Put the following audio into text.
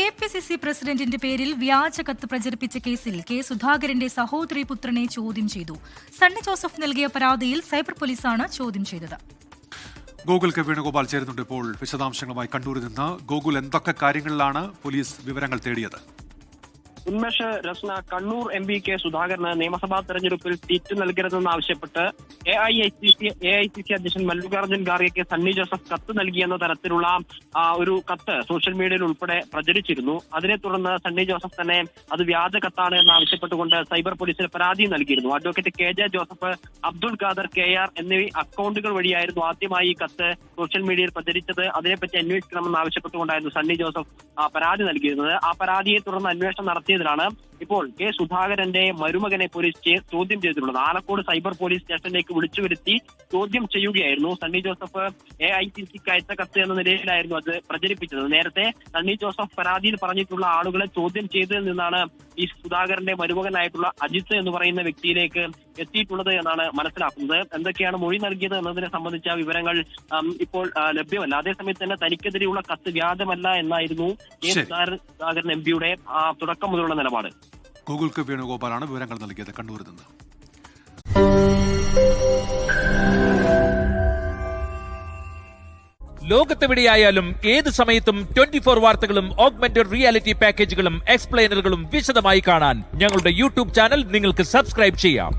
KPCC പ്രസിഡന്റിന്റെ പേരിൽ വ്യാജ കത്ത് പ്രചരിപ്പിച്ച കേസിൽ കെ സുധാകരന്റെ സഹോദരി പുത്രനെ ചോദ്യം ചെയ്തു. സണ്ണി ജോസഫ് നൽകിയ പരാതിയിൽ സൈബർ പോലീസാണ് ചോദ്യം ചെയ്തത്. ഗോകുൽ കെ വേണുഗോപാൽ ചേരുന്നുണ്ട് ഇപ്പോൾ വിശദാംശങ്ങളുമായി കണ്ണൂരിൽ നിന്ന്. ഗോകുൽ, എന്തൊക്കെ കാര്യങ്ങളിലാണ് പോലീസ് വിവരങ്ങൾ തേടിയത്? ഉന്മേഷ്, രസ്ന, കണ്ണൂർ MP കെ സുധാകരന് നിയമസഭാ തെരഞ്ഞെടുപ്പിൽ സീറ്റ് നൽകരുതെന്നാവശ്യപ്പെട്ട് AICC അധ്യക്ഷൻ മല്ലികാർജ്ജുൻ ഖാർഗെക്ക് സണ്ണി ജോസഫ് കത്ത് നൽകിയെന്ന തരത്തിലുള്ള ഒരു കത്ത് സോഷ്യൽ മീഡിയയിൽ ഉൾപ്പെടെ പ്രചരിച്ചിരുന്നു. അതിനെ തുടർന്ന് സണ്ണി ജോസഫ് തന്നെ അത് വ്യാജ കത്താണ് എന്നാവശ്യപ്പെട്ടുകൊണ്ട് സൈബർ പോലീസിന് പരാതി നൽകിയിരുന്നു. Advocate KJ Joseph, Abdul Khader KR എന്നീ അക്കൗണ്ടുകൾ വഴിയായിരുന്നു ആദ്യമായി ഈ കത്ത് സോഷ്യൽ മീഡിയയിൽ പ്രചരിച്ചത്. അതിനെപ്പറ്റി അന്വേഷിക്കണമെന്ന് ആവശ്യപ്പെട്ടുകൊണ്ടായിരുന്നു സണ്ണി ജോസഫ് പരാതി നൽകിയിരുന്നത്. ആ പരാതിയെ തുടർന്ന് അന്വേഷണം നടത്തിയതിലാണ് ഇപ്പോൾ കെ സുധാകരന്റെ മരുമകനെ പോലീസ് ചോദ്യം ചെയ്തിട്ടുള്ളത്. ആലക്കോട് സൈബർ പോലീസ് സ്റ്റേഷനിലേക്ക് വിളിച്ചു വരുത്തി ചോദ്യം ചെയ്യുകയായിരുന്നു. സണ്ണി ജോസഫ് AICCക്ക് അയച്ച കത്ത് എന്ന നിലയിലായിരുന്നു അത് പ്രചരിപ്പിച്ചത്. നേരത്തെ സണ്ണി ജോസഫ് പരാതിയിൽ പറഞ്ഞിട്ടുള്ള ആളുകളെ ചോദ്യം ചെയ്തതിൽ നിന്നാണ് ഈ സുധാകരന്റെ മരുമകനായിട്ടുള്ള അജിത്ത് എന്ന് പറയുന്ന വ്യക്തിയിലേക്ക് എത്തിയിട്ടുള്ളത് എന്നാണ് മനസ്സിലാക്കുന്നത്. എന്തൊക്കെയാണ് മൊഴി നൽകിയത് എന്നതിനെ സംബന്ധിച്ച വിവരങ്ങൾ ഇപ്പോൾ ലഭ്യമല്ല. അതേസമയത്ത് തന്നെ തനിക്കെതിരെയുള്ള കത്ത് വ്യാജമല്ല എന്നായിരുന്നു കെ സുധാകരൻ MPയുടെ തുടക്കം മുതലുള്ള നിലപാട്. ഗോകുൽ കെ വേണുഗോപാലാണ് വിവരങ്ങൾ നൽകിയത് കണ്ണൂരിൽ നിന്ന്. ലോകത്തെവിടെയായാലും ഏത് സമയത്തും 24 വാർത്തകളും ഓഗ്മെന്റഡ് റിയാലിറ്റി പാക്കേജുകളും എക്സ്പ്ലെയിനറുകളും വിശദമായി കാണാൻ ഞങ്ങളുടെ YouTube ചാനൽ നിങ്ങൾക്ക് സബ്സ്ക്രൈബ് ചെയ്യാം.